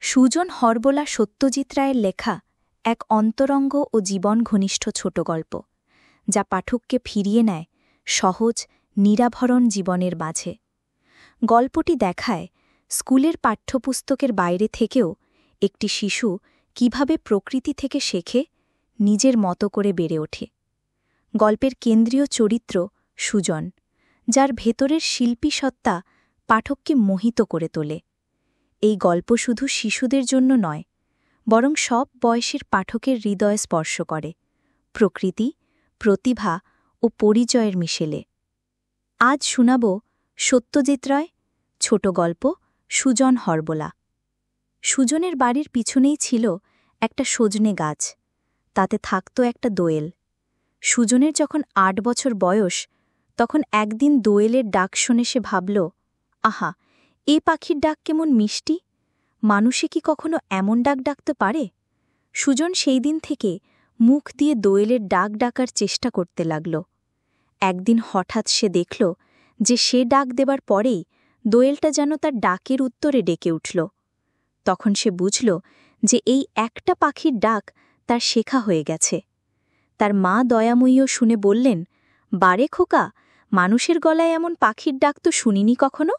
সুজন হরবোলা সত্যজিৎ রায়ের লেখা এক অন্তরঙ্গ ও জীবন ঘনিষ্ঠ ছোট গল্প, যা পাঠককে ফিরিয়ে নেয় সহজ নিরাভরণ জীবনের মাঝে। গল্পটি দেখায় স্কুলের পাঠ্যপুস্তকের বাইরে থেকেও একটি শিশু কিভাবে প্রকৃতি থেকে শেখে, নিজের মতো করে বেড়ে ওঠে। গল্পের কেন্দ্রীয় চরিত্র সুজন, যার ভেতরের শিল্পী সত্তা পাঠককে মোহিত করে তোলে। এই গল্প শুধু শিশুদের জন্য নয়, বরং সব বয়সের পাঠকের হৃদয় স্পর্শ করে, প্রকৃতি, প্রতিভা ও পরিচয়ের মিশেলে। আজ শোনাব সত্যজিৎ রায় ছোট গল্প সুজন হরবোলা। সুজনের বাড়ির পিছনেই ছিল একটা সজনে গাছ, তাতে থাকত একটা দোয়েল। সুজনের যখন ৮ বছর বয়স, তখন একদিন দোয়েলের ডাক শুনে সে ভাবল, আহা, এ পাখির ডাক কেমন মিষ্টি! মানুষে কি কখনো এমন ডাক ডাকতে পারে? সুজন সেই দিন থেকে মুখ দিয়ে দোয়েলের ডাক ডাকার চেষ্টা করতে লাগল। একদিন হঠাৎ সে দেখল যে সে ডাক দেবার পরেই দোয়েলটা যেন তার ডাকের উত্তরে ডেকে উঠল। তখন সে বুঝল যে এই একটা পাখির ডাক তার শেখা হয়ে গেছে। তার মা দয়াময়ীও শুনে বললেন, বারে খোকা, মানুষের গলায় এমন পাখির ডাক তো শুনিনি কখনো।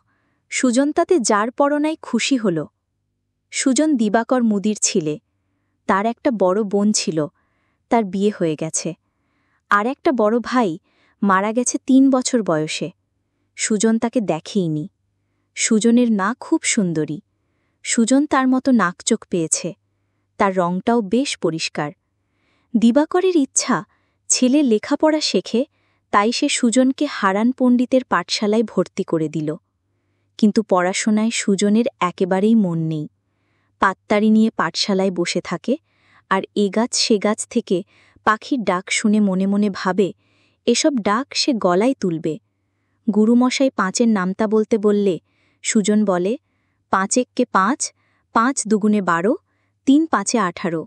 সুজন তাতে যার পরনায় খুশি হল। সুজন দিবাকর মুদির ছিলে। তার একটা বড় বোন ছিল, তার বিয়ে হয়ে গেছে। আর একটা বড় ভাই মারা গেছে ৩ বছর বয়সে। সুজন তাকে দেখেইনি। সুজনের নাক খুব সুন্দরী। সুজন তার মতো নাকচোখ পেয়েছে। তার রংটাও বেশ পরিষ্কার। দিবাকরের ইচ্ছা ছেলে লেখাপড়া শেখে, তাই সে সুজনকে হারান পণ্ডিতের পাঠশালায় ভর্তি করে দিল। কিন্তু পড়াশোনায় সুজনের একেবারেই মন নেই। পাত্তারি নিয়ে পাঠশালায় বসে থাকে, আর এ গাছ সে গাছ থেকে পাখির ডাক শুনে মনে মনে ভাবে এসব ডাক সে গলায় তুলবে। গুরুমশাই ৫-এর নামতা বলতে বললে সুজন বলে, ৫ একে ৫, ৫ দুগুণে ১২, ৩ ৫-এ ১৮।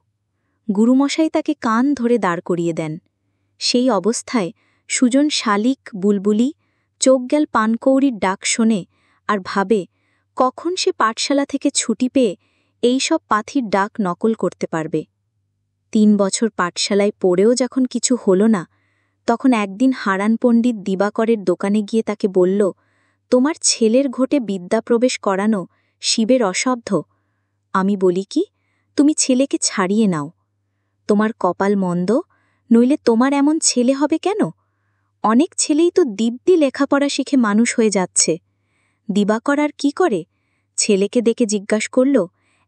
গুরুমশাই তাকে কান ধরে দাঁড় করিয়ে দেন। সেই অবস্থায় সুজন শালিক, বুলবুলি, চোখ গেল পানকৌড়ির ডাক শোনে আর ভাবে কখন সে পাঠশালা থেকে ছুটি পেয়ে এই সব পাখির ডাক নকল করতে পারবে। ৩ বছর পাঠশালায় পড়েও যখন কিছু হল না, তখন একদিন হারান পণ্ডিত দিবাকরের দোকানে গিয়ে তাকে বলল, তোমার ছেলের ঘটে বিদ্যা প্রবেশ করানো শিবের অসাধ্য। আমি বলি কি, তুমি ছেলেকে ছাড়িয়ে নাও। তোমার কপাল মন্দ, নইলে তোমার এমন ছেলে হবে কেন? অনেক ছেলেই তো দিব্যি লেখাপড়া শিখে মানুষ হয়ে যাচ্ছে। দিবাকর আর কি করে? ছেলেকে দেখে জিজ্ঞাসা করল,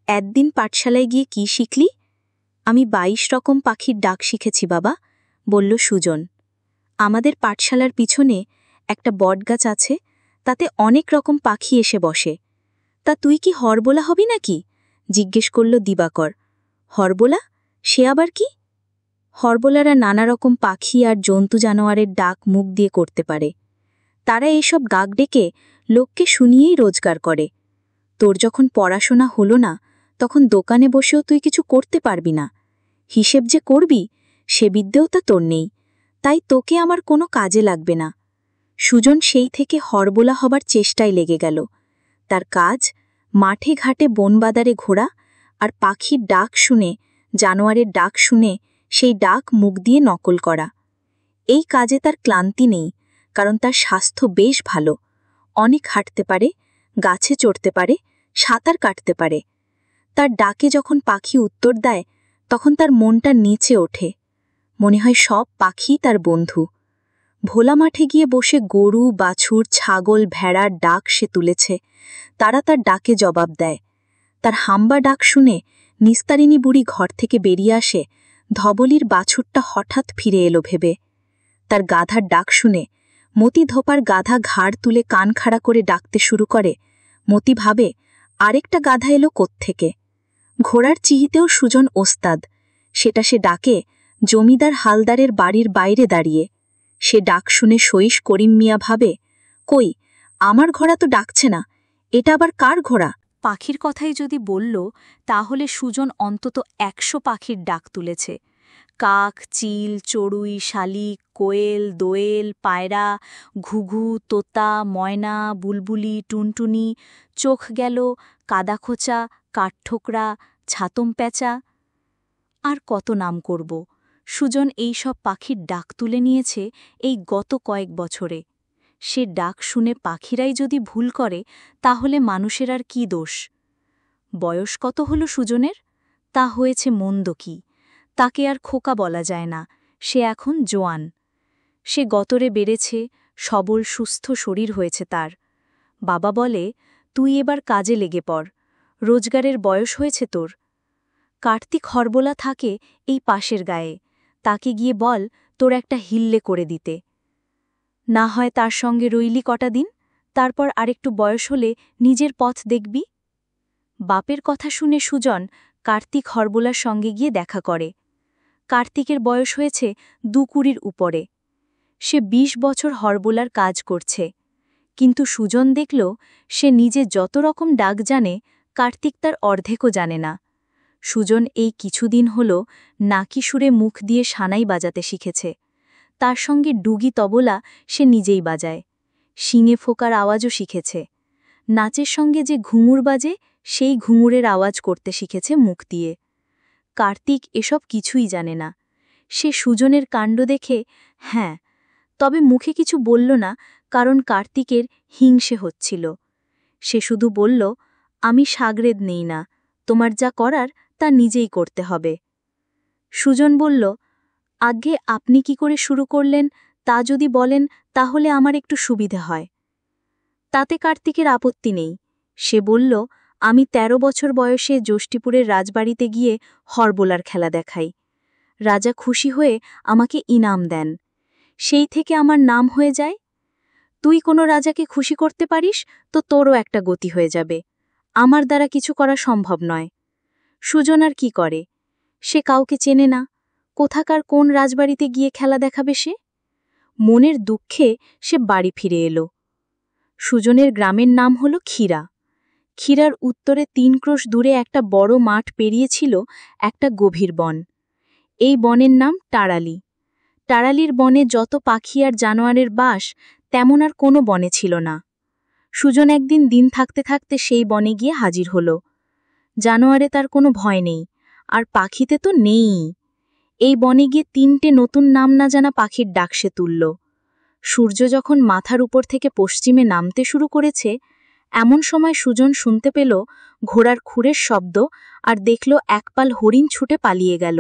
একদিন পাঠশালায় গিয়ে কি শিখলি? আমি ২২ রকম পাখির ডাক শিখেছি বাবা, বলল সুজন। আমাদের পাঠশালার পিছনে একটা বটগাছ আছে, তাতে অনেক রকম পাখি এসে বসে। তা তুই কি হরবোলা হবি নাকি? জিজ্ঞেস করল দিবাকর। হরবোলা? সে আবার কি? হরবোলারা নানা রকম পাখি আর জন্তু জানোয়ারের ডাক মুখ দিয়ে করতে পারে। তারা এইসব গাক ডেকে লোককে শুনিয়েই রোজগার করে। তোর যখন পড়াশোনা হলো না, তখন দোকানে বসেও তুই কিছু করতে পারবি না। হিসেব যে করবি, সে বিদ্যেও তা তোর নেই, তাই তোকে আমার কোনো কাজে লাগবে না। সুজন সেই থেকে হরবোলা হবার চেষ্টায় লেগে গেল। তার কাজ মাঠে ঘাটে বনবাদারে ঘোরা আর পাখির ডাক শুনে, জানোয়ারের ডাক শুনে সেই ডাক মুখ দিয়ে নকল করা। এই কাজে তার ক্লান্তি নেই, কারণ তার স্বাস্থ্য বেশ ভালো। অনেক হাঁটতে পারে, গাছে চড়তে পারে, সাঁতার কাটতে পারে। তার ডাকে যখন পাখি উত্তর দেয়, তখন তার মনটা নেচে ওঠে। মনে হয় সব পাখি তার বন্ধু। ভোলা মাঠে গিয়ে বসে গরু, বাছুর, ছাগল, ভেড়ার ডাক সে তুলেছে। তারা তার ডাকে জবাব দেয়। তার হাম্বা ডাক শুনে নিস্তারিণী বুড়ি ঘর থেকে বেরিয়ে আসে, ধবলির বাছুরটা হঠাৎ ফিরে এলো ভেবে। তার গাধার ডাক শুনে মতি ধোপার গাধা ঘাড় তুলে কান খাড়া করে ডাকতে শুরু করে। মতি ভাবে, আরেকটা গাধা এলো কোত্থেকে। ঘোড়ার চিহিতেও সুজন ওস্তাদ। সেটা সে ডাকে জমিদার হালদারের বাড়ির বাইরে দাঁড়িয়ে। সে ডাক শুনে সইস করিম মিয়া ভাবে, কই, আমার ঘোড়া তো ডাকছে না, এটা আবার কার ঘোড়া? পাখির কথাই যদি বলল, তাহলে সুজন অন্তত ১০০ পাখির ডাক তুলেছে। কাক, চিল, চড়ুই, শালিক, কোয়েল, দোয়েল, পায়রা, ঘুঘু, তোতা, ময়না, বুলবুলি, টুনটুনি, চোখ গেল, কাদাখোঁচা, কাঠঠোকরা, ছাতম প্যাঁচা। আর কত নাম করব। সুজন এই সব পাখির ডাক তুলে নিয়েছে এই গত কয়েক বছরে। সে ডাক শুনে পাখিরাই যদি ভুল করে তাহলে মানুষের আর কি দোষ? বয়স কত হল সুজনের? তা হয়েছে মন্দ কি? তাকে আর খোকা বলা যায় না, সে এখন জোয়ান। সে গতরে বেড়েছে, সবল সুস্থ শরীর হয়েছে তার। বাবা বলে, তুই এবার কাজে লেগে পড়, রোজগারের বয়স হয়েছে তোর। কার্তিক হরবোলা থাকে এই পাশের গায়ে, তাকে গিয়ে বল তোর একটা হিল্লে করে দিতে। না হয় তার সঙ্গে রইলি কটা দিন, তারপর আরেকটু বয়স হলে নিজের পথ দেখবি। বাপের কথা শুনে সুজন কার্তিক হরবোলার সঙ্গে গিয়ে দেখা করে। কার্তিকের বয়স হয়েছে ২-২০ উপরে। সে ২০ বছর হরবোলার কাজ করছে, কিন্তু সুজন দেখল সে নিজে যত রকম ডাক জানে কার্তিক তার অর্ধেকও জানে না। সুজন এই কিছুদিন হল নাকি সুরে মুখ দিয়ে সানাই বাজাতে শিখেছে। তার সঙ্গে ডুগি তবলা সে নিজেই বাজায়। শিঙে ফোকার আওয়াজও শিখেছে। নাচের সঙ্গে যে ঘুঙুর বাজে সেই ঘুঙুরের আওয়াজ করতে শিখেছে মুখ দিয়ে। কার্তিক এসব কিছুই জানে না। সে সুজনের কাণ্ড দেখে হ্যাঁ, তবে মুখে কিছু বলল না, কারণ কার্তিকের হিংসে হচ্ছিল। সে শুধু বলল, আমি সাগরেদ নেই না, তোমার যা করার তা নিজেই করতে হবে। সুজন বলল, আজ্ঞে আপনি কি করে শুরু করলেন তা যদি বলেন তাহলে আমার একটু সুবিধে হয়। তাতে কার্তিকের আপত্তি নেই। সে বলল, আমি ১৩ বছর বয়সে যষ্টিপুরের রাজবাড়িতে গিয়ে হরবোলার খেলা দেখাই। রাজা খুশি হয়ে আমাকে ইনাম দেন, সেই থেকে আমার নাম হয়ে যায়। তুই কোনো রাজাকে খুশি করতে পারিস তো তোরও একটা গতি হয়ে যাবে। আমার দ্বারা কিছু করা সম্ভব নয়। সুজন আর কি করে? সে কাউকে চেনে না, কোথাকার কোন রাজবাড়িতে গিয়ে খেলা দেখাবে সে? মনের দুঃখে সে বাড়ি ফিরে এলো। সুজনের গ্রামের নাম হল ক্ষীরা। ক্ষীরার উত্তরে ৩ ক্রোশ দূরে একটা বড় মাঠ পেরিয়েছিল একটা গভীর বন। এই বনের নাম টাড়ালি। টাড়ালির বনে যত পাখি আর জানোয়ারের বাস তেমন আর কোনো বনে ছিল না। সুজন একদিন দিন থাকতে থাকতে সেই বনে গিয়ে হাজির হল। জানোয়ারে তার কোনো ভয় নেই, আর পাখিতে তো নেই। এই বনে গিয়ে ৩টে নতুন নাম না জানা পাখির ডাক সে তুলল। সূর্য যখন মাথার উপর থেকে পশ্চিমে নামতে শুরু করেছে, এমন সময় সুজন শুনতে পেল ঘোড়ার খুরের শব্দ আর দেখল একপাল হরিণ ছুটে পালিয়ে গেল।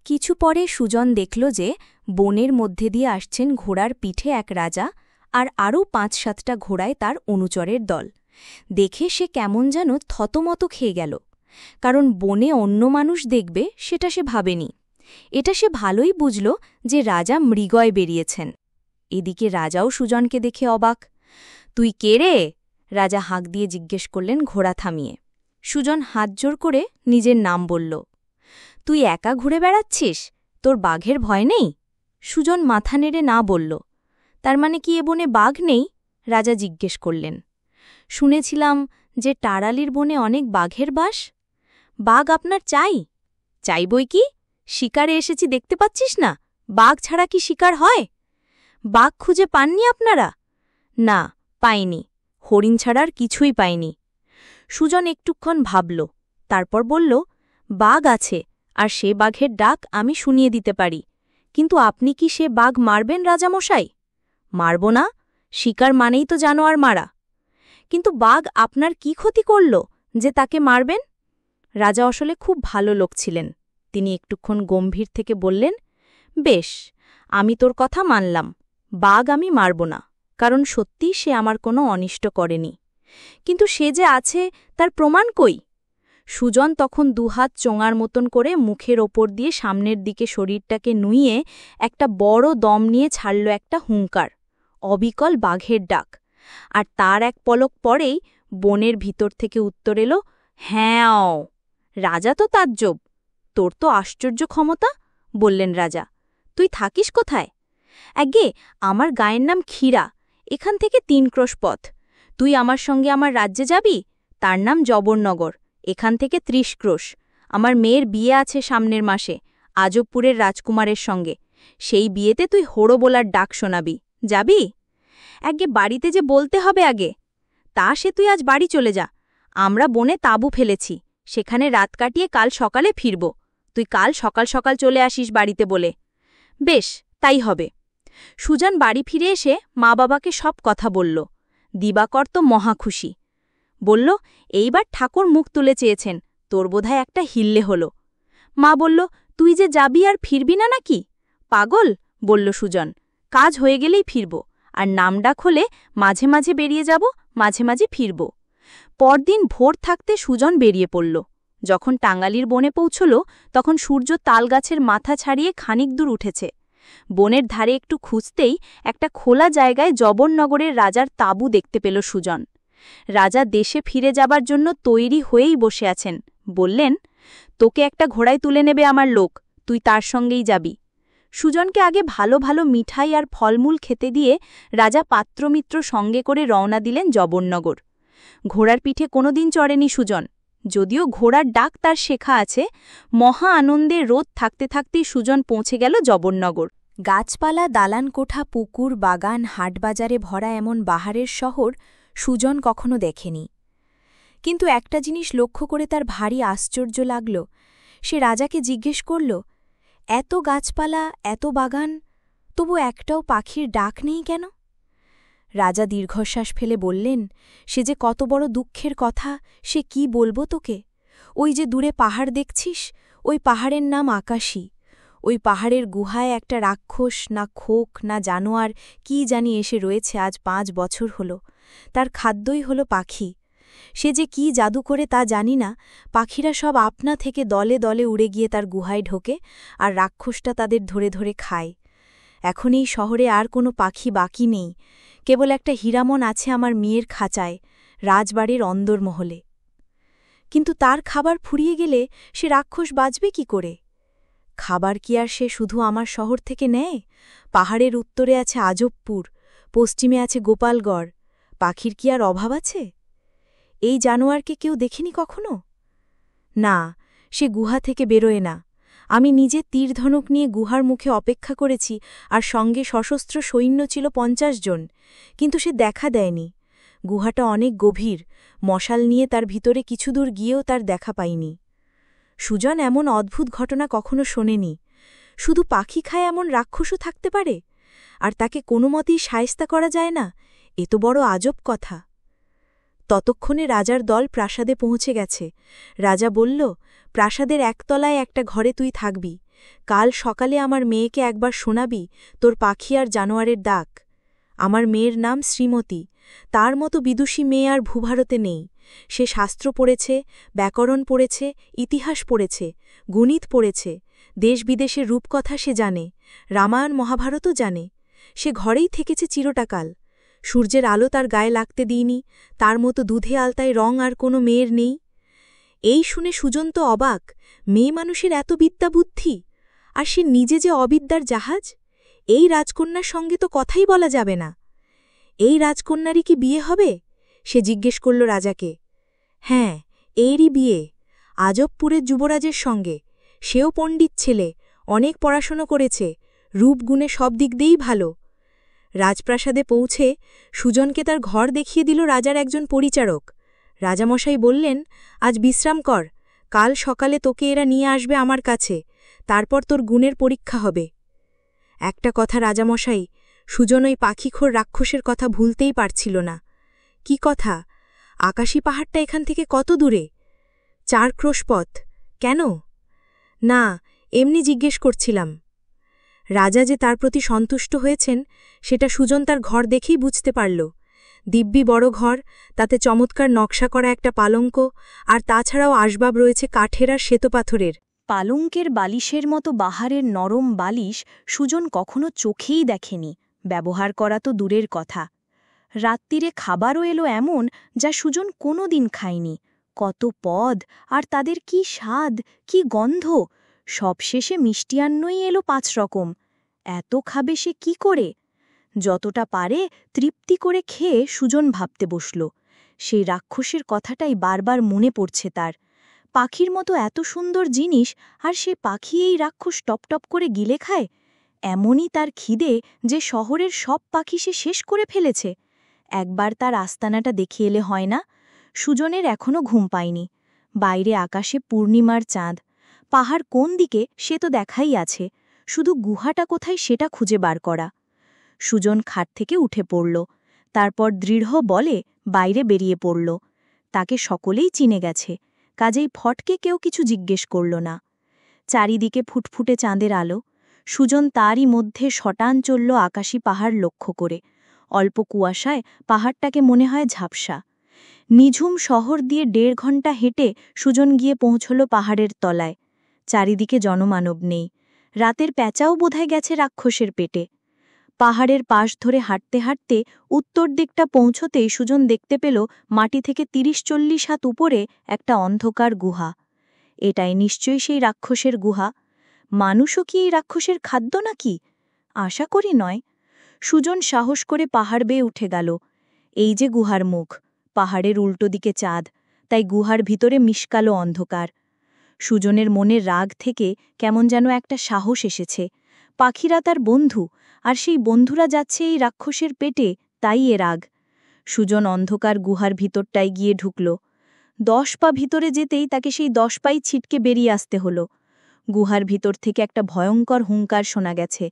কিছু পরে সুজন দেখল যে বনের মধ্যে দিয়ে আসছেন ঘোড়ার পিঠে এক রাজা আর আরও ৫-৭টা ঘোড়ায় তার অনুচরের দল। দেখে সে কেমন যেন থতমত খেয়ে গেল, কারণ বনে অন্য মানুষ দেখবে সেটা সে ভাবেনি। এটা সে ভালোই বুঝল যে রাজা মৃগয় বেরিয়েছেন। এদিকে রাজাও সুজনকে দেখে অবাক। তুই কে রে? রাজা হাঁক দিয়ে জিজ্ঞেস করলেন ঘোড়া থামিয়ে। সুজন হাত জোর করে নিজের নাম বলল। তুই একা ঘুরে বেড়াচ্ছিস? তোর বাঘের ভয় নেই? সুজন মাথা নেড়ে না বলল। তার মানে কি এ বনে বাঘ নেই? রাজা জিজ্ঞেস করলেন। শুনেছিলাম যে টাড়ালির বনে অনেক বাঘের বাস। বাঘ আপনার চাই? চাই বই কি, শিকারে এসেছি দেখতে পাচ্ছিস না? বাঘ ছাড়া কি শিকার হয়? বাঘ খুঁজে পাননি আপনারা? না, পাইনি। হরিণ ছাড়ার কিছুই পাইনি। সুজন একটুক্ষণ ভাবল, তারপর বলল, বাঘ আছে, আর সে বাঘের ডাক আমি শুনিয়ে দিতে পারি, কিন্তু আপনি কি সে বাঘ মারবেন রাজামশাই? মারব না, শিকার মানেই তো জানোয়ার মারা। কিন্তু বাঘ আপনার কি ক্ষতি করল যে তাকে মারবেন? রাজা আসলে খুব ভালো লোক ছিলেন। তিনি একটুক্ষণ গম্ভীর থেকে বললেন, বেশ, আমি তোর কথা মানলাম, বাঘ আমি মারব না, কারণ সত্যি সে আমার কোনো অনিষ্ট করেনি। কিন্তু সে যে আছে তার প্রমাণ কই? সুজন তখন দুহাত চোঙার মতন করে মুখের ওপর দিয়ে সামনের দিকে শরীরটাকে নুইয়ে একটা বড় দম নিয়ে ছাড়ল একটা হুঙ্কার, অবিকল বাঘের ডাক। আর তার এক পলক পরেই বনের ভিতর থেকে উত্তর এলো, হ্যাঁ। রাজা তো তাজ্জব। তোর তো আশ্চর্য ক্ষমতা, বললেন রাজা। তুই থাকিস কোথায়? আজ্ঞে, আমার গায়ের নাম ক্ষীরা, এখান থেকে ৩ ক্রোশ পথ। তুই আমার সঙ্গে আমার রাজ্যে যাবি, তার নাম জবরনগর, এখান থেকে ৩০ ক্রোশ। আমার মেয়ের বিয়ে আছে সামনের মাসে, আজবপুরের রাজকুমারের সঙ্গে। সেই বিয়েতে তুই হোড়ো বলার ডাক শোনাবি। যাবি? আগে বাড়িতে যে বলতে হবে আগে। তা সে তুই আজ বাড়ি চলে যা। আমরা বনে তাঁবু ফেলেছি, সেখানে রাত কাটিয়ে কাল সকালে ফিরব। তুই কাল সকাল সকাল চলে আসিস বাড়িতে বলে। বেশ, তাই হবে। সুজান বাড়ি ফিরে এসে মা বাবাকে সব কথা বলল। দিবাকর তো মহা খুশি। বলল, এইবার ঠাকুর মুখ তুলে চেয়েছেন, তোর বোধহয় একটা হিল্লে হলো। মা বলল, তুই যে যাবি আর ফিরবি না নাকি? পাগল, বলল সুজন, কাজ হয়ে গেলেই ফিরব, আর নামডাক হলে মাঝে মাঝে বেরিয়ে যাব, মাঝে মাঝে ফিরব। পরদিন ভোর থাকতে সুজন বেরিয়ে পড়ল। যখন টাঙ্গালির বনে পৌঁছল, তখন সূর্য তালগাছের মাথা ছাড়িয়ে খানিক দূর উঠেছে। বনের ধারে একটু খুঁজতেই একটা খোলা জায়গায় জবরনগরের রাজার তাঁবু দেখতে পেল সুজন। রাজা দেশে ফিরে যাবার জন্য তৈরি হয়েই বসে আছেন। বললেন, তোকে একটা ঘোড়ায় তুলে নেবে আমার লোক, তুই তার সঙ্গেই যাবি। সুজনকে আগে ভালো ভালো মিঠাই আর ফলমূল খেতে দিয়ে রাজা পাত্রমিত্র সঙ্গে করে রওনা দিলেন জবরনগর। ঘোড়ার পিঠে কোনোদিন চড়েনি সুজন, যদিও ঘোড়ার ডাক তার শেখা আছে। মহা আনন্দে রোদ থাকতে থাকতেই সুজন পৌঁছে গেল জবরনগর। গাছপালা, দালান কোঠা, পুকুর, বাগান, হাটবাজারে ভরা এমন বাহারের শহর সুজন কখনো দেখেনি। কিন্তু একটা জিনিস লক্ষ্য করে তার ভারী আশ্চর্য লাগল। সে রাজাকে জিজ্ঞেস করল, এত গাছপালা, এত বাগান, তবু একটাও পাখির ডাক নেই কেন? রাজা দীর্ঘশ্বাস ফেলে বললেন, সে যে কত বড় দুঃখের কথা, সে কি বলবো তোকে। ওই যে দূরে পাহাড় দেখছিস, ওই পাহাড়ের নাম আকাশী। ওই পাহাড়ের গুহায় একটা রাক্ষস, না খোক না জানোয়ার কি জানি এসে রয়েছে আজ 5 বছর হল। তার খাদ্যই হল পাখি। সে যে কি জাদু করে তা জানি না, পাখিরা সব আপনা থেকে দলে দলে উড়ে গিয়ে তার গুহায় ঢোকে, আর রাক্ষসটা তাদের ধরে ধরে খায়। এখন এই শহরে আর কোনো পাখি বাকি নেই, কেবল একটা হীরামন আছে আমার মেয়ের খাঁচায়, রাজবাড়ির অন্দরমহলে। কিন্তু তার খাবার ফুরিয়ে গেলে সে রাক্ষস বাঁচবে কি করে? খাবার কি আর সে শুধু আমার শহর থেকে নেয়? পাহাড়ের উত্তরে আছে আজবপুর, পশ্চিমে আছে গোপালগড়। পাখির কি আর অভাব আছে? এই জানোয়ারকে কেউ দেখেনি কখনো? না, সে গুহা থেকে বেরোয় না। আমি নিজে তীরধনুক নিয়ে গুহার মুখে অপেক্ষা করেছি, আর সঙ্গে সশস্ত্র সৈন্য ছিল 50 জন, কিন্তু সে দেখা দেয়নি। গুহাটা অনেক গভীর, মশাল নিয়ে তার ভিতরে কিছু দূর গিয়েও তার দেখা পাইনি। সুজন এমন অদ্ভুত ঘটনা কখনো শোনেনি। শুধু পাখি খায় এমন রাক্ষসও থাকতে পারে, আর তাকে কোনো মতেই শায়েস্তা করা যায় না, এ তো বড় আজব কথা। ততক্ষণে রাজার দল প্রাসাদে পৌঁছে গেছে। রাজা বলল, প্রাসাদের একতলায় একটা ঘরে তুই থাকবি। কাল সকালে আমার মেয়েকে একবার শোনাবি তোর পাখি আর জানোয়ারের ডাক। আমার মেয়ের নাম শ্রীমতী। তার মতো বিদুষী মেয়ে আর ভূভারতে নেই। সে শাস্ত্র পড়েছে, ব্যাকরণ পড়েছে, ইতিহাস পড়েছে, গণিত পড়েছে, দেশ বিদেশের রূপকথা সে জানে, রামায়ণ মহাভারতও জানে। সে ঘরেই থেকেছে চিরটাকাল। সূর্যের আলো তার গায়ে লাগতে দিইনি, তার মতো দুধে আলতায় রং আর কোনো মেয়ের নেই। এই শুনে সুজন তো অবাক, মেয়ে মানুষের এত বিদ্যা বুদ্ধি, আর সে নিজে যে অবিদ্যার জাহাজ। এই রাজকন্যার সঙ্গে তো কথাই বলা যাবে না। এই রাজকন্যারই কি বিয়ে হবে? সে জিজ্ঞেস করল রাজাকে। হ্যাঁ, এরই বিয়ে, আজবপুরের যুবরাজের সঙ্গে। সেও পণ্ডিত ছেলে, অনেক পড়াশোনা করেছে, রূপগুণে সব দিক দিয়েই ভালো। রাজপ্রাসাদে পৌঁছে সুজনকে তার ঘর দেখিয়ে দিল রাজার একজন পরিচারক। রাজামশাই বললেন, আজ বিশ্রাম কর, কাল সকালে তোকে এরা নিয়ে আসবে আমার কাছে, তারপর তোর গুণের পরীক্ষা হবে। একটা কথা রাজামশাই, সুজন ওই পাখিখোর রাক্ষসের কথা ভুলতেই পারছিল না। কি কথা? আকাশী পাহাড়টা এখান থেকে কত দূরে? 4 ক্রোশ পথ। কেন? না, এমনি জিজ্ঞেস করছিলাম। রাজা যে তার প্রতি সন্তুষ্ট হয়েছেন সেটা সুজন তার ঘর দেখেই বুঝতে পারল। দিব্যি বড় ঘর, তাতে চমৎকার নকশা করা একটা পালঙ্ক, আর তাছাড়াও আসবাব রয়েছে কাঠের আর শ্বেতপাথরের। পালঙ্কের বালিশের মতো বাহারের নরম বালিশ সুজন কখনো চোখেই দেখেনি, ব্যবহার করা তো দূরের কথা। রাত্রিরে খাবারও এলো এমন যা সুজন কোনো দিন খায়নি। কত পদ, আর তাদের কি স্বাদ, কি গন্ধ! সবশেষে মিষ্টিয়ান্নই এলো 5 রকম। এত খাবে সে কি করে? যতটা পারে তৃপ্তি করে খেয়ে সুজন ভাবতে বসল। সেই রাক্ষসের কথাটাই বারবার মনে পড়ছে তার। পাখির মতো এত সুন্দর জিনিস, আর সে পাখি এই রাক্ষস টপটপ করে গিলে খায়। এমনই তার খিদে যে শহরের সব পাখি সে শেষ করে ফেলেছে। একবার তার আস্তানাটা দেখে এলে হয় না? সুজনের এখনও ঘুম পায়নি। বাইরে আকাশে পূর্ণিমার চাঁদ। পাহাড় কোন দিকে সে তো দেখাই আছে, শুধু গুহাটা কোথায় সেটা খুঁজে বার করা। সুজন খাট থেকে উঠে পড়ল, তারপর দৃঢ় বলে বাইরে বেরিয়ে পড়ল। তাকে সকলেই চিনে গেছে, কাজেই ফটকে কেউ কিছু জিজ্ঞেস করল না। চারিদিকে ফুটফুটে চাঁদের আলো। সুজন তারই মধ্যে শটান চলল আকাশী পাহাড় লক্ষ্য করে। অল্প কুয়াশায় পাহাড়টাকে মনে হয় ঝাপসা। নিঝুম শহর দিয়ে 1.5 ঘণ্টা হেঁটে সুজন গিয়ে পৌঁছল পাহাড়ের তলায়। চারিদিকে জনমানব নেই। রাতের প্যাঁচাও বোধহয় গেছে রাক্ষসের পেটে। পাহাড়ের পাশ ধরে হাঁটতে হাঁটতে উত্তর দিকটা পৌঁছতেই সুজন দেখতে পেল মাটি থেকে 30-40 হাত উপরে একটা অন্ধকার গুহা। এটাই নিশ্চয়ই সেই রাক্ষসের গুহা। মানুষও কি এই রাক্ষসের খাদ্য নাকি? আশা করি নয়। সুজন সাহস করে পাহাড় বেয়ে উঠে গেল। এই যে গুহার মুখ, পাহাড়ের উল্টো দিকে চাঁদ, তাই গুহার ভিতরে মিশকালো অন্ধকার। সুজনের মনের রাগ থেকে কেমন যেন একটা সাহস এসেছে। পাখিরা তার বন্ধু, আর সেই বন্ধুরা যাচ্ছে এই রাক্ষসের পেটে, তাই এ রাগ। সুজন অন্ধকার গুহার ভিতরটায় গিয়ে ঢুকল। 10 পা ভিতরে যেতেই তাকে সেই 10 পাই ছিটকে বেরিয়ে আসতে হল। গুহার ভিতর থেকে একটা ভয়ঙ্কর হুঙ্কার শোনা গেছে।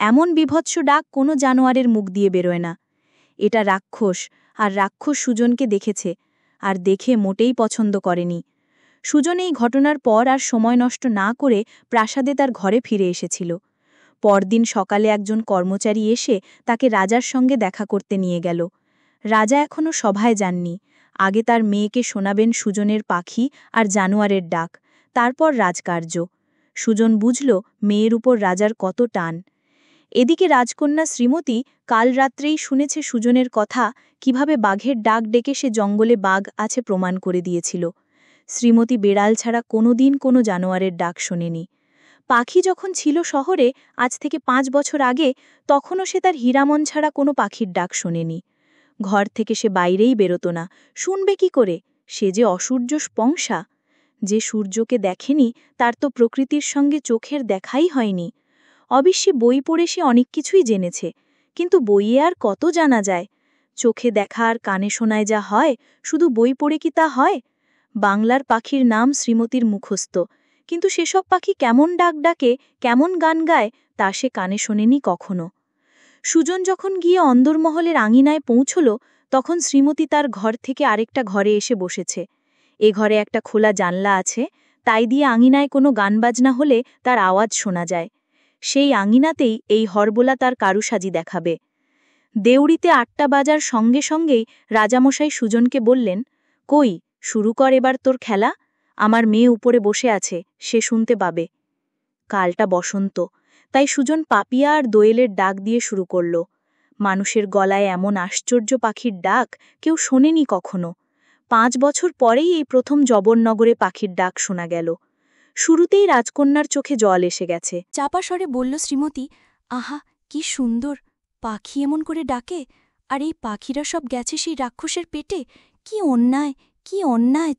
এমন বিভৎস ডাক কোনো জানোয়ারের মুখ দিয়ে বেরোয় না। এটা রাক্ষস, আর রাক্ষস সুজনকে দেখেছে, আর দেখে মোটেই পছন্দ করেনি। সুজন এই ঘটনার পর আর সময় নষ্ট না করে প্রাসাদে তার ঘরে ফিরে এসেছিল। পরদিন সকালে একজন কর্মচারী এসে তাকে রাজার সঙ্গে দেখা করতে নিয়ে গেল। রাজা এখনও সভায় যাননি। আগে তার মেয়েকে শোনাবেন সুজনের পাখি আর জানোয়ারের ডাক, তারপর রাজকার্য। সুজন বুঝল মেয়ের উপর রাজার কত টান। এদিকে রাজকন্যা শ্রীমতী কাল রাত্রেই শুনেছে সুজনের কথা, কিভাবে বাঘের ডাক ডেকে সে জঙ্গলে বাঘ আছে প্রমাণ করে দিয়েছিল। শ্রীমতী বেড়াল ছাড়া কোনোদিন কোনো জানোয়ারের ডাক শোনেনি। পাখি যখন ছিল শহরে আজ থেকে 5 বছর আগে, তখনও সে তার হীরামন ছাড়া কোনো পাখির ডাক শোনেনি। ঘর থেকে সে বাইরেই বেরোত না। শুনবে কি করে? সে যে অসূর্য স্পংসা। যে সূর্যকে দেখেনি তার তো প্রকৃতির সঙ্গে চোখের দেখাই হয়নি। অবশ্যই বই পড়ে সে অনেক কিছুই জেনেছে, কিন্তু বইয়ে আর কত জানা যায়? চোখে দেখা আর কানে শোনায় যা হয়, শুধু বই পড়ে কি তা হয়? বাংলার পাখির নাম শ্রীমতীর মুখস্থ, কিন্তু সেসব পাখি কেমন ডাক ডাকে, কেমন গান গায়, তা সে কানে শোনেনি কখনো। সুজন যখন গিয়ে অন্দরমহলের আঙিনায় পৌঁছল, তখন শ্রীমতী তার ঘর থেকে আরেকটা ঘরে এসে বসেছে। এ ঘরে একটা খোলা জানলা আছে, তাই দিয়ে আঙিনায় কোনো গান বাজনা হলে তার আওয়াজ শোনা যায়। সেই আঙিনাতেই এই হরবোলা তার কারুসাজি দেখাবে। দেউড়িতে 8টা বাজার সঙ্গে সঙ্গেই রাজামশাই সুজনকে বললেন, কই, শুরু কর এবার তোর খেলা। আমার মেয়ে উপরে বসে আছে, সে শুনতে পাবে। কালটা বসন্ত, তাই সুজন পাপিয়া আর দোয়েলের ডাক দিয়ে শুরু করল। মানুষের গলায় এমন আশ্চর্য পাখির ডাক কেউ শোনেনি কখনো। 5 বছর পরেই এই প্রথম জবরনগরে পাখির ডাক শোনা গেল। শুরুতেই রাজকন্যার চোখে জল এসে গেছে। চাপা স্বরে বলল শ্রীমতী, আহা কি সুন্দর, পাখি এমন করে ডাকে, আর এই পাখিরা সব গেছে সেই রাক্ষসের পেটে। কি অন্যায়, কি অন্যায়!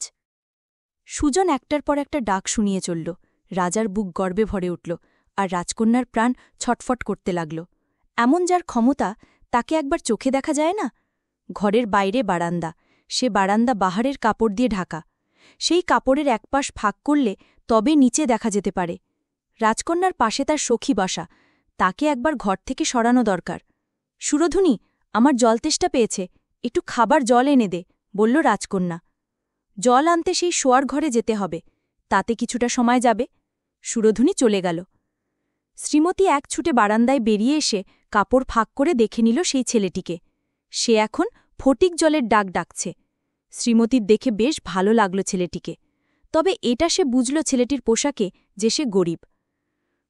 সুজন একটার পর একটা ডাক শুনিয়ে চলল। রাজার বুক গর্বে ভরে উঠল, আর রাজকন্যার প্রাণ ছটফট করতে লাগল। এমন যার ক্ষমতা, তাকে একবার চোখে দেখা যায় না? ঘরের বাইরে বারান্দা, সে বারান্দা বাহারের কাপড় দিয়ে ঢাকা। সেই কাপড়ের একপাশ ফাঁক করলে তবে নিচে দেখা যেতে পারে। রাজকন্যার পাশে তার সখী বাসা, তাকে একবার ঘর থেকে সরানো দরকার। সুরধুনী, আমার জলতেষ্টা পেয়েছে, একটু খাবার জল এনে দে, বলল রাজকন্যা। জল আনতে সেই শোয়ার ঘরে যেতে হবে, তাতে কিছুটা সময় যাবে। সুরধুনী চলে গেল। শ্রীমতী এক ছুটে বারান্দায় বেরিয়ে এসে কাপড় ফাঁক করে দেখে নিল সেই ছেলেটিকে। সে এখন ফটিক জলের ডাক ডাকছে। শ্রীমতীর দেখে বেশ ভালো লাগল ছেলেটিকে, তবে এটা সে বুঝল ছেলেটির পোশাকে যে সে গরিব।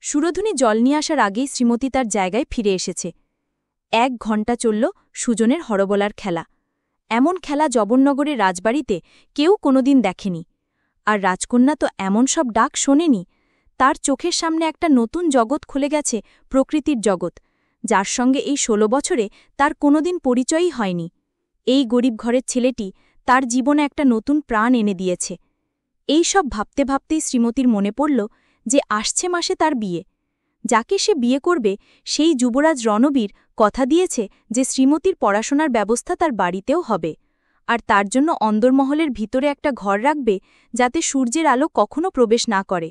সুরধুনী জল নিয়ে আসার আগেই শ্রীমতী তার জায়গায় ফিরে এসেছে। 1 ঘণ্টা চলল সুজনের হরবলার খেলা। এমন খেলা জবরনগরের রাজবাড়িতে কেউ কোনোদিন দেখেনি। আর রাজকন্যা তো এমন সব ডাক শোনেনি। তার চোখের সামনে একটা নতুন জগৎ খুলে গেছে, প্রকৃতির জগৎ, যার সঙ্গে এই 16 বছরে তার কোনোদিন পরিচয়ই হয়নি। এই গরিব ঘরের ছেলেটি তার জীবনে একটা নতুন প্রাণ এনে দিয়েছে। এই সব ভাবতে ভাবতেই শ্রীমতীর মনে পড়ল যে আসছে মাসে তার বিয়ে। যাকে সে বিয়ে করবে সেই যুবরাজ রণবীর কথা দিয়েছে যে শ্রীমতীর পড়াশোনার ব্যবস্থা তার বাড়িতেও হবে, আর তার জন্য অন্দরমহলের ভিতরে একটা ঘর রাখবে যাতে সূর্যের আলো কখনো প্রবেশ না করে।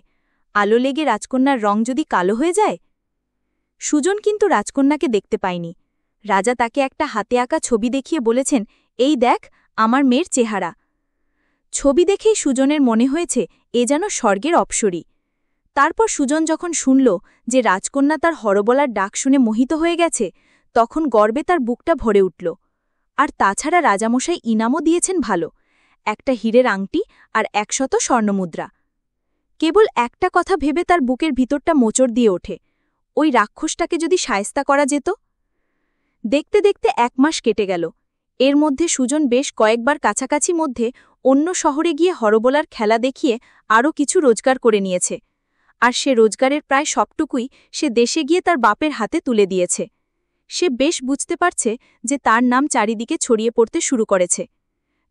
আলো লেগে রাজকন্যার রং যদি কালো হয়ে যায়। সুজন কিন্তু রাজকন্যাকে দেখতে পায়নি। রাজা তাকে একটা হাতে আঁকা ছবি দেখিয়ে বলেছেন, এই দেখ আমার মেয়ের চেহারা। ছবি দেখেই সুজনের মনে হয়েছে এ যেন স্বর্গের অপ্সরী। তারপর সুজন যখন শুনল যে রাজকন্যা তার হরবলার ডাক শুনে মোহিত হয়ে গেছে, তখন গর্বে তার বুকটা ভরে উঠল। আর তাছাড়া রাজামশাই ইনামও দিয়েছেন ভালো, একটা হীরের আংটি আর 100 স্বর্ণমুদ্রা। কেবল একটা কথা ভেবে তার বুকের ভিতরটা মোচড় দিয়ে ওঠে, ওই রাক্ষসটাকে যদি শায়েস্তা করা যেত। দেখতে দেখতে 1 মাস কেটে গেল। এর মধ্যে সুজন বেশ কয়েকবার কাছাকাছি মধ্যে অন্য শহরে গিয়ে হরবোলার খেলা দেখিয়ে আরও কিছু রোজগার করে নিয়েছে, আর সে রোজগারের প্রায় সবটুকুই সে দেশে গিয়ে তার বাপের হাতে তুলে দিয়েছে। সে বেশ বুঝতে পারছে যে তার নাম চারিদিকে ছড়িয়ে পড়তে শুরু করেছে।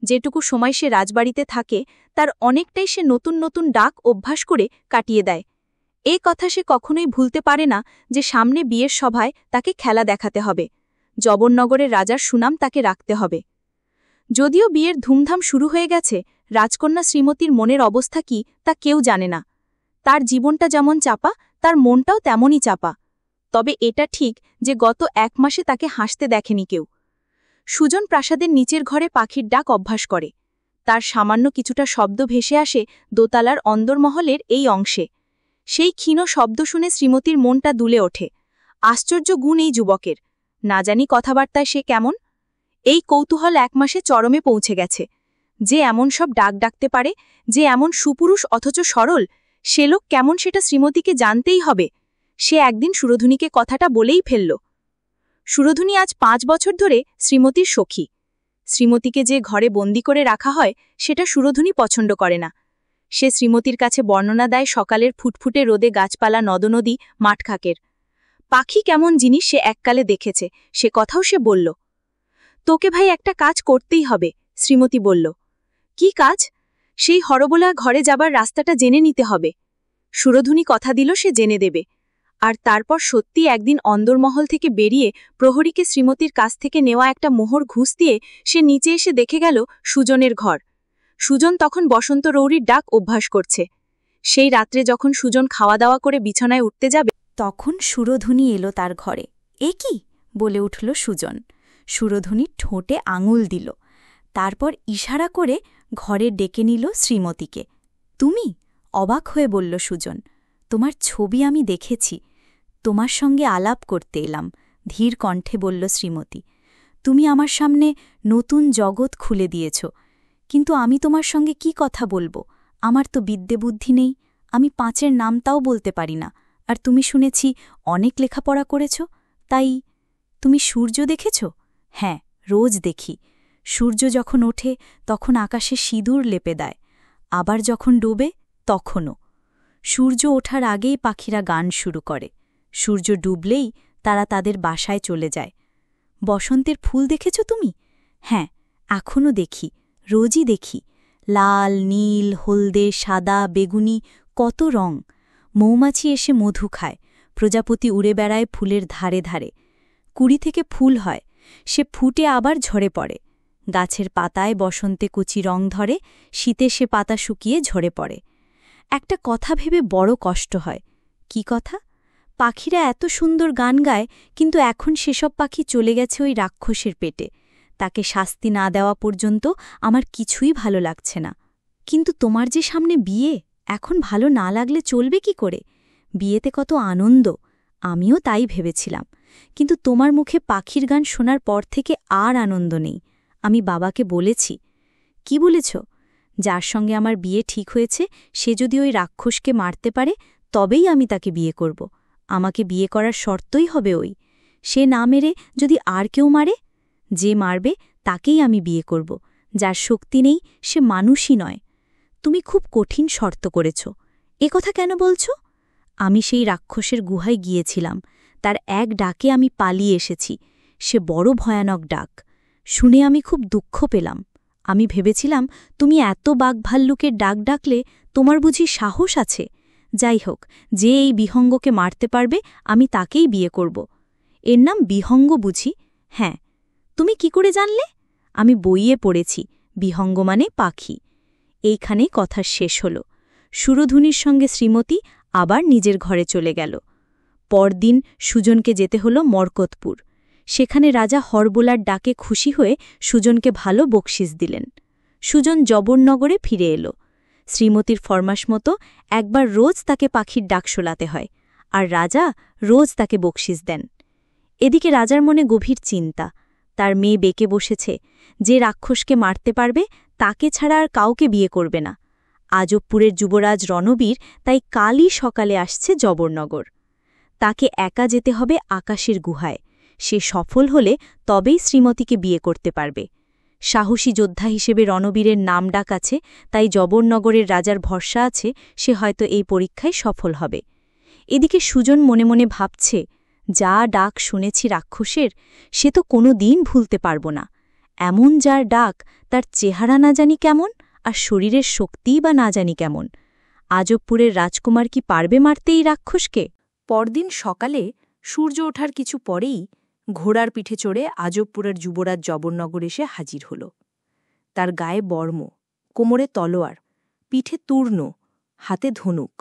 যেটুকু সময় সে রাজবাড়িতে থাকে তার অনেকটাই সে নতুন নতুন ডাক অভ্যাস করে কাটিয়ে দেয়। এ কথা সে কখনোই ভুলতে পারে না যে সামনে বিয়ের সভায় তাকে খেলা দেখাতে হবে, জবরনগরের রাজার সুনাম তাকে রাখতে হবে। যদিও বিয়ের ধুমধাম শুরু হয়ে গেছে, রাজকন্যা শ্রীমতীর মনের অবস্থা কি তা কেউ জানে না। তার জীবনটা যেমন চাপা, তার মনটাও তেমনই চাপা। তবে এটা ঠিক যে গত 1 মাসে তাকে হাসতে দেখেনি কেউ। সুজন প্রাসাদের নিচের ঘরে পাখির ডাক অভ্যাস করে। তার সামান্য কিছুটা শব্দ ভেসে আসে দোতলার অন্দরমহলের এই অংশে। সেই ক্ষীণ শব্দ শুনে শ্রীমতীর মনটা দুলে ওঠে। আশ্চর্য গুণ এই যুবকের, না জানি কথাবার্তায় সে কেমন। এই কৌতূহল 1 মাসে চরমে পৌঁছে গেছে। যে এমন সব ডাক ডাকতে পারে, যে এমন সুপুরুষ অথচ সরল, সে লোক কেমন সেটা শ্রীমতীকে জানতেই হবে। সে একদিন সুরধুনীকে কথাটা বলেই ফেলল। সুরধুনী আজ 5 বছর ধরে শ্রীমতীর সখী। শ্রীমতীকে যে ঘরে বন্দি করে রাখা হয় সেটা সুরধুনী পছন্দ করে না। সে শ্রীমতীর কাছে বর্ণনা দেয় সকালের ফুটফুটে রোদে গাছপালা, নদনদী, মাঠখাকের। পাখি কেমন জিনিস সে এককালে দেখেছে, সে কথাও সে বলল। তোকে ভাই একটা কাজ করতেই হবে, শ্রীমতী বলল। কি কাজ? সেই হরবোলা ঘরে যাবার রাস্তাটা জেনে নিতে হবে। সুরধুনী কথা দিল সে জেনে দেবে। আর তারপর সত্যি একদিন অন্দরমহল থেকে বেরিয়ে প্রহরীকে শ্রীমতীর কাছ থেকে নেওয়া একটা মোহর ঘুষ দিয়ে সে নিচে এসে দেখে গেল সুজনের ঘর। সুজন তখন বসন্ত রৌরির ডাক অভ্যাস করছে। সেই রাত্রে যখন সুজন খাওয়া দাওয়া করে বিছানায় উঠতে যাবে, তখন সুরধুনী এলো তার ঘরে। এ কি? বলে উঠল সুজন। সুরধুনী ঠোঁটে আঙুল দিল, তারপর ইশারা করে ঘরে ডেকে নিল শ্রীমতীকে। তুমি? অবাক হয়ে বলল সুজন। তোমার ছবি আমি দেখেছি, তোমার সঙ্গে আলাপ করতে এলাম, ধীর কণ্ঠে বলল শ্রীমতী। তুমি আমার সামনে নতুন জগৎ খুলে দিয়েছ, কিন্তু আমি তোমার সঙ্গে কি কথা বলবো? আমার তো বিদ্যে বুদ্ধি নেই, আমি 5-এর নামটাও বলতে পারি না। আর তুমি শুনেছি অনেক লেখাপড়া করেছ, তাই। তুমি সূর্য দেখেছ? হ্যাঁ, রোজ দেখি। সূর্য যখন ওঠে তখন আকাশে সিঁদুর লেপে দেয়, আবার যখন ডোবে তখনও। সূর্য ওঠার আগেই পাখিরা গান শুরু করে, সূর্য ডুবলেই তারা তাদের বাসায় চলে যায়। বসন্তের ফুল দেখেছ তুমি? হ্যাঁ, এখনও দেখি, রোজই দেখি। লাল, নীল, হলদে, সাদা, বেগুনি, কত রং। মৌমাছি এসে মধু খায়, প্রজাপতি উড়ে বেড়ায় ফুলের ধারে ধারে। কুড়ি থেকে ফুল হয়, সে ফুটে আবার ঝরে পড়ে। গাছের পাতায় বসন্তে কুচি রং ধরে, শীতে সে পাতা শুকিয়ে ঝরে পড়ে। একটা কথা ভেবে বড় কষ্ট হয়। কি কথা? পাখিরা এত সুন্দর গান গায়, কিন্তু এখন সেসব পাখি চলে গেছে ওই রাক্ষসের পেটে। তাকে শাস্তি না দেওয়া পর্যন্ত আমার কিছুই ভালো লাগছে না। কিন্তু তোমার যে সামনে বিয়ে, এখন ভালো না লাগলে চলবে কি করে? বিয়েতে কত আনন্দ, আমিও তাই ভেবেছিলাম। কিন্তু তোমার মুখে পাখির গান শোনার পর থেকে আর আনন্দ নেই। আমি বাবাকে বলেছি। কি বলেছ? যার সঙ্গে আমার বিয়ে ঠিক হয়েছে সে যদি ওই রাক্ষসকে মারতে পারে তবেই আমি তাকে বিয়ে করব। আমাকে বিয়ে করার শর্তই হবে ওই। সে না মেরে যদি আর কেউ মারে, যে মারবে তাকেই আমি বিয়ে করব। যার শক্তি নেই সে মানুষই নয়। তুমি খুব কঠিন শর্ত করেছ। এ কথা কেন বলছ? আমি সেই রাক্ষসের গুহায় গিয়েছিলাম, তার এক ডাকে আমি পালিয়ে এসেছি। সে বড় ভয়ানক ডাক, শুনে আমি খুব দুঃখ পেলাম। আমি ভেবেছিলাম তুমি এত বাঘভাল্লুকের ডাক ডাকলে তোমার বুঝি সাহস আছে। যাই হোক, যে এই বিহঙ্গকে মারতে পারবে আমি তাকেই বিয়ে করব। এর নাম বিহঙ্গ বুঝি? হ্যাঁ। তুমি কি করে জানলে? আমি বইয়ে পড়েছি, বিহঙ্গ মানে পাখি। এইখানেই কথা শেষ হল। সুরধুনির সঙ্গে শ্রীমতী আবার নিজের ঘরে চলে গেল। পরদিন সুজনকে যেতে হল মরকতপুর। সেখানে রাজা হরবোলার ডাকে খুশি হয়ে সুজনকে ভালো বকশিস দিলেন। সুজন জবরনগরে ফিরে এল। শ্রীমতীর ফরমাস মতো একবার রোজ তাকে পাখির ডাক শোনাতে হয়, আর রাজা রোজ তাকে বকশিস দেন। এদিকে রাজার মনে গভীর চিন্তা। তার মেয়ে বেঁকে বসেছে, যে রাক্ষসকে মারতে পারবে তাকে ছাড়া আর কাউকে বিয়ে করবে না। আজবপুরের যুবরাজ রণবীর তাই কালই সকালে আসছে জবরনগর। তাকে একা যেতে হবে আকাশের গুহায়। সে সফল হলে তবেই শ্রীমতীকে বিয়ে করতে পারবে। সাহসী যোদ্ধা হিসেবে রণবীরের নাম ডাক আছে, তাই জবরনগরের রাজার ভরসা আছে সে হয়তো এই পরীক্ষায় সফল হবে। এদিকে সুজন মনে মনে ভাবছে, যা ডাক শুনেছি রাক্ষসের, সে তো কোনো দিন ভুলতে পারব না। এমন যার ডাক, তার চেহারা না জানি কেমন, আর শরীরের শক্তিই বা না জানি কেমন। আজবপুরের রাজকুমার কি পারবে মারতে এই রাক্ষসকে? পরদিন সকালে সূর্য ওঠার কিছু পরেই ঘোড়ার পিঠে চড়ে আজবপুরের যুবরাজ জবরনগর এসে হাজির হল। তার গায়ে বর্ম, কোমরে তলোয়ার, পিঠে তূর্ণ, হাতে ধনুক।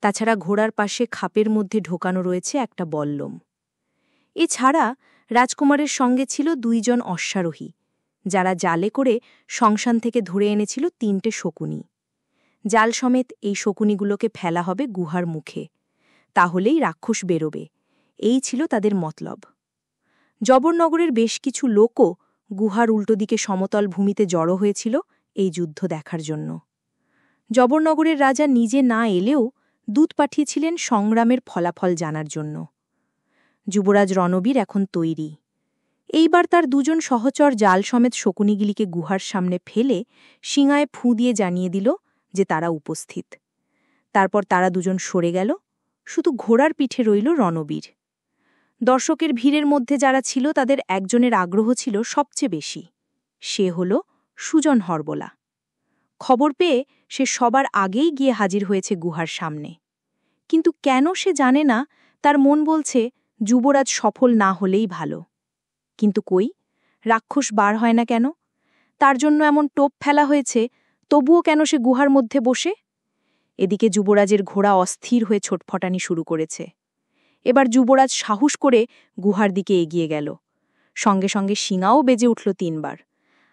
তাছাড়া ঘোড়ার পাশে খাপের মধ্যে ঢোকানো রয়েছে একটা বল্লম। এছাড়া রাজকুমারের সঙ্গে ছিল 2 জন অশ্বারোহী, যারা জালে করে সংসান থেকে ধরে এনেছিল 3টে শকুনি। জাল সমেত এই শকুনিগুলোকে ফেলা হবে গুহার মুখে, তাহলেই রাক্ষস বেরোবে। এই ছিল তাদের মতলব। জবরনগরের বেশ কিছু লোকও গুহার উল্টো দিকে সমতল ভূমিতে জড়ো হয়েছিল এই যুদ্ধ দেখার জন্য। জবরনগরের রাজা নিজে না এলেও দূত পাঠিয়েছিলেন সংগ্রামের ফলাফল জানার জন্য। যুবরাজ রণবীর এখন তৈরি। এইবার তার 2 জন সহচর জাল সমেত শকুনিগুলিকে গুহার সামনে ফেলে শিঙায় ফুঁ দিয়ে জানিয়ে দিল যে তারা উপস্থিত। তারপর তারা 2 জন সরে গেল, শুধু ঘোড়ার পিঠে রইল রণবীর। দর্শকের ভিড়ের মধ্যে যারা ছিল তাদের একজনের আগ্রহ ছিল সবচেয়ে বেশি। সে হল সুজন হরবোলা। খবর পেয়ে সে সবার আগেই গিয়ে হাজির হয়েছে গুহার সামনে। কিন্তু কেন সে জানে না, তার মন বলছে যুবরাজ সফল না হলেই ভালো। কিন্তু কই, রাক্ষস বার হয় না কেন? তার জন্য এমন টোপ ফেলা হয়েছে, তবুও কেন সে গুহার মধ্যে বসে? এদিকে যুবরাজের ঘোড়া অস্থির হয়ে ছোটফটানি শুরু করেছে। এবার যুবরাজ সাহস করে গুহার দিকে এগিয়ে গেল। সঙ্গে সঙ্গে শিঙাও বেজে উঠল 3 বার,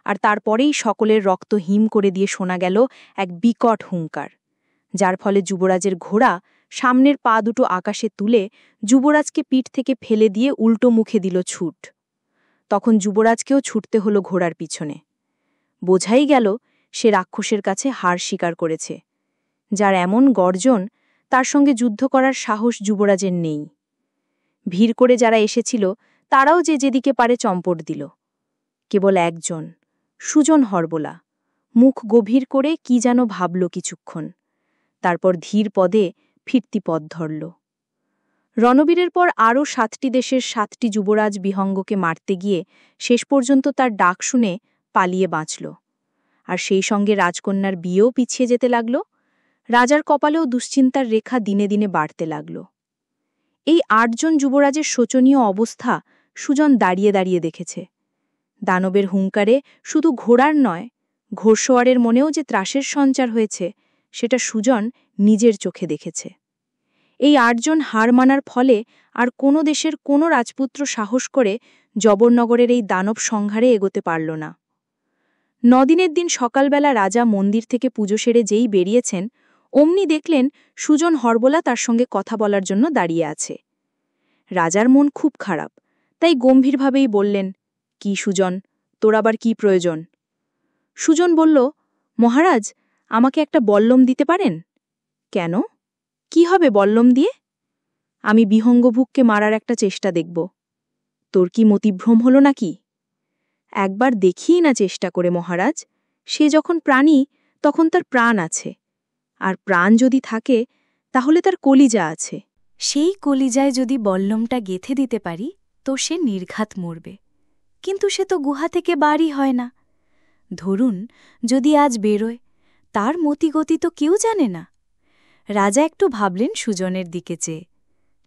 আর তারপরেই সকলের রক্ত হিম করে দিয়ে শোনা গেল এক বিকট হুঙ্কার, যার ফলে যুবরাজের ঘোড়া সামনের পা দুটো আকাশে তুলে যুবরাজকে পিঠ থেকে ফেলে দিয়ে উল্টো মুখে দিল ছুট। তখন যুবরাজকেও ছুটতে হলো ঘোড়ার পিছনে। বোঝাই গেল সে রাক্ষসের কাছে হার স্বীকার করেছে। যার এমন গর্জন, তার সঙ্গে যুদ্ধ করার সাহস যুবরাজের নেই। ভিড় করে যারা এসেছিল তারাও যে যেদিকে পারে চম্পট দিল। কেবল একজন, সুজন হরবোলা, মুখ গভীর করে কি যেন ভাবল কিছুক্ষণ, তারপর ধীর পদে ফিরতি পথ ধরল। রণবীরের পর আরও 7টি দেশের 7টি যুবরাজ বিহঙ্গকে মারতে গিয়ে শেষ পর্যন্ত তার ডাক শুনে পালিয়ে বাঁচল। আর সেই সঙ্গে রাজকন্যার বিয়েও পিছিয়ে যেতে লাগল। রাজার কপালেও দুশ্চিন্তার রেখা দিনে দিনে বাড়তে লাগল। এই 8 জন যুবরাজের শোচনীয় অবস্থা সুজন দাঁড়িয়ে দাঁড়িয়ে দেখেছে। দানবের হুঙ্কারে শুধু ঘোড়ার নয়, ঘোড়সওয়ারের মনেও যে ত্রাসের সঞ্চার হয়েছে, সেটা সুজন নিজের চোখে দেখেছে। এই 8 জন হার মানার ফলে আর কোনো দেশের কোনো রাজপুত্র সাহস করে জবরনগরের এই দানব সংহারে এগোতে পারল না। 9 দিনের দিন সকালবেলা রাজা মন্দির থেকে পুজো সেরে যেই বেরিয়েছেন, অমনি দেখলেন সুজন হরবোলা তার সঙ্গে কথা বলার জন্য দাঁড়িয়ে আছে। রাজার মন খুব খারাপ, তাই গম্ভীরভাবেই বললেন, কি সুজন, তোর আবার কি প্রয়োজন? সুজন বলল, মহারাজ, আমাকে একটা বল্লম দিতে পারেন? কেন? কি হবে বল্লম দিয়ে? আমি বিহঙ্গভুককে মারার একটা চেষ্টা দেখব। তোর কি মতিভ্রম হল নাকি? একবার দেখিই না চেষ্টা করে মহারাজ। সে যখন প্রাণী তখন তার প্রাণ আছে, আর প্রাণ যদি থাকে তাহলে তার কলিজা আছে। সেই কলিজায় যদি বল্লমটা গেঁথে দিতে পারি তো সে নির্ঘাত মরবে। কিন্তু সে তো গুহা থেকে বাড়ি হয় না। ধরুন যদি আজ বেরোয়, তার মতিগতি তো কেউ জানে না। রাজা একটু ভাবলেন সুজনের দিকে চেয়ে।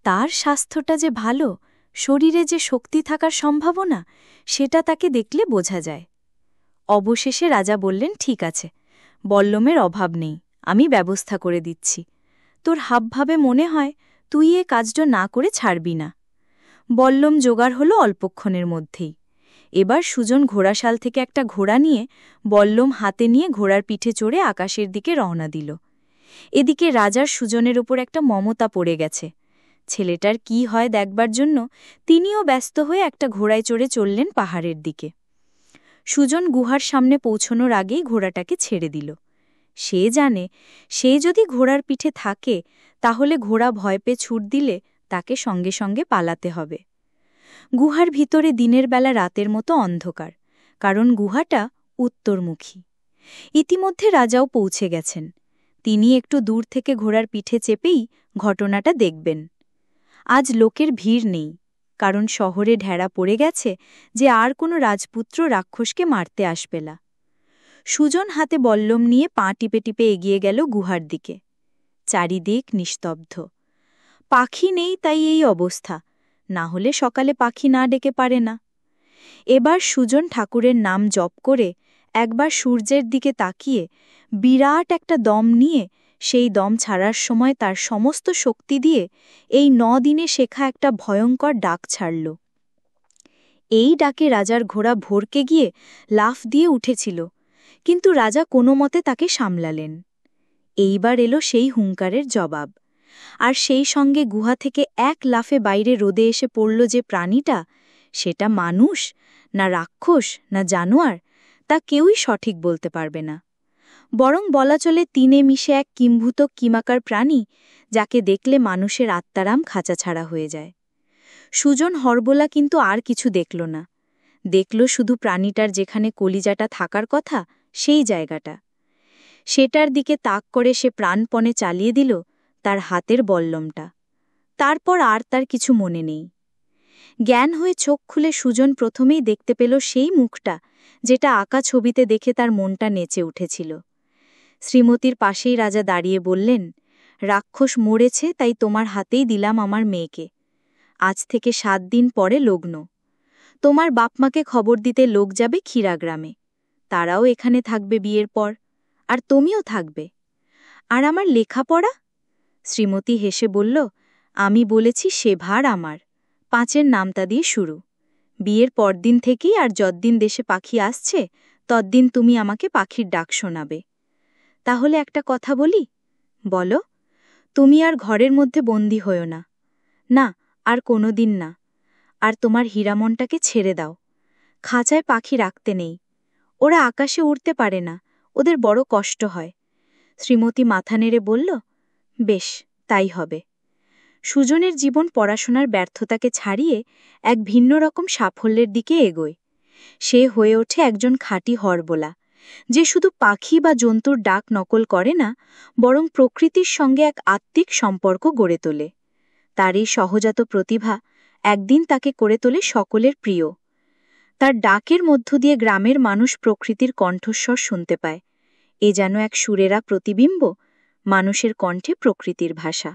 তার স্বাস্থ্যটা যে ভালো, শরীরে যে শক্তি থাকার সম্ভাবনা, সেটা তাকে দেখলে বোঝা যায়। অবশেষে রাজা বললেন, ঠিক আছে, বল্লমের অভাব নেই, আমি ব্যবস্থা করে দিচ্ছি। তোর হাবভাবে মনে হয় তুই এ কাজটা না করে ছাড়বি না। বল্লম জোগাড় হল অল্পক্ষণের মধ্যেই। এবার সুজন ঘোড়াশাল থেকে একটা ঘোড়া নিয়ে বল্লম হাতে নিয়ে ঘোড়ার পিঠে চড়ে আকাশের দিকে রওনা দিল। এদিকে রাজার সুজনের ওপর একটা মমতা পড়ে গেছে। ছেলেটার কি হয় দেখবার জন্য তিনিও ব্যস্ত হয়ে একটা ঘোড়ায় চড়ে চললেন পাহাড়ের দিকে। সুজন গুহার সামনে পৌঁছনোর আগেই ঘোড়াটাকে ছেড়ে দিল। সে জানে, সে যদি ঘোড়ার পিঠে থাকে তাহলে ঘোড়া ভয় পেয়ে ছুট দিলে তাকে সঙ্গে সঙ্গে পালাতে হবে। গুহার ভিতরে দিনের বেলা রাতের মতো অন্ধকার, কারণ গুহাটা উত্তরমুখী। ইতিমধ্যে রাজাও পৌঁছে গেছেন। তিনি একটু দূর থেকে ঘোড়ার পিঠে চেপেই ঘটনাটা দেখবেন। আজ লোকের ভিড় নেই, কারণ শহরে ঢেরা পড়ে গেছে যে আর কোনো রাজপুত্র রাক্ষসকে মারতে আসবে না। সুজন হাতে বল্লম নিয়ে পা টিপে টিপে এগিয়ে গেল গুহার দিকে। চারিদিক নিস্তব্ধ। পাখি নেই, তাই এই অবস্থা, না হলে সকালে পাখি না ডেকে পারে না। এবার সুজন ঠাকুরের নাম জপ করে একবার সূর্যের দিকে তাকিয়ে বিরাট একটা দম নিয়ে সেই দম ছাড়ার সময় তার সমস্ত শক্তি দিয়ে এই 9 দিনে শেখা একটা ভয়ঙ্কর ডাক ছাড়ল। এই ডাকে রাজার ঘোড়া ভরকে গিয়ে লাফ দিয়ে উঠেছিল, কিন্তু রাজা কোনো মতে তাকে সামলালেন। এইবার এলো সেই হুঙ্কারের জবাব, আর সেই সঙ্গে গুহা থেকে এক লাফে বাইরে রোদে এসে পড়ল যে প্রাণীটা, সেটা মানুষ না রাক্ষস না জানোয়ার, তা কেউই সঠিক বলতে পারবে না। বরং বলা চলে তিনে মিশে এক কিম্ভূত কিমাকার প্রাণী, যাকে দেখলে মানুষের আত্মারাম খাঁচা ছাড়া হয়ে যায়। সুজন হরবোলা কিন্তু আর কিছু দেখল না। দেখল শুধু প্রাণীটার যেখানে কলিজাটা থাকার কথা, সেই জায়গাটা। সেটার দিকে তাক করে সে প্রাণপণে চালিয়ে দিল তার হাতের বল্লমটা। তারপর আর তার কিছু মনে নেই। জ্ঞান হয়ে চোখ খুলে সুজন প্রথমেই দেখতে পেল সেই মুখটা, যেটা আঁকা ছবিতে দেখে তার মনটা নেচে উঠেছিল। শ্রীমতীর পাশেই রাজা দাঁড়িয়ে বললেন, রাক্ষস মরেছে, তাই তোমার হাতেই দিলাম আমার মেয়েকে। আজ থেকে 7 দিন পরে লগ্ন। তোমার বাপমাকে খবর দিতে লোক যাবে ক্ষীরাগ্রামে, তারাও এখানে থাকবে বিয়ের পর, আর তুমিও থাকবে। আর আমার লেখাপড়া? শ্রীমতী হেসে বলল, আমি বলেছি সে ভার আমার। 5-এর নামতা দিয়ে শুরু। বিয়ের পরদিন থেকেই আর যতদিন দেশে পাখি আসছে ততদিন তুমি আমাকে পাখির ডাক শোনাবে। তাহলে একটা কথা বলি? বলো। তুমি আর ঘরের মধ্যে বন্দী হও না, না আর কোনো দিন না। আর তোমার হীরামনটাকে ছেড়ে দাও। খাঁচায় পাখি রাখতে নেই, ওরা আকাশে উড়তে পারে না, ওদের বড় কষ্ট হয়। শ্রীমতী মাথা নেড়ে বলল, বেশ, তাই হবে। সুজনের জীবন পড়াশোনার ব্যর্থতাকে ছাড়িয়ে এক ভিন্ন রকম সাফল্যের দিকে এগোয়। সে হয়ে ওঠে একজন খাঁটি হরবোলা, যে শুধু পাখি বা জন্তুর ডাক নকল করে না, বরং প্রকৃতির সঙ্গে এক আত্মিক সম্পর্ক গড়ে তোলে। তার এই সহজাত প্রতিভা একদিন তাকে করে তোলে সকলের প্রিয়। তার ডাকের মধ্য দিয়ে গ্রামের মানুষ প্রকৃতির কণ্ঠস্বর শুনতে পায়। এ যেন এক সুরেরা প্রতিবিম্ব, মানুষের কণ্ঠে প্রকৃতির ভাষা।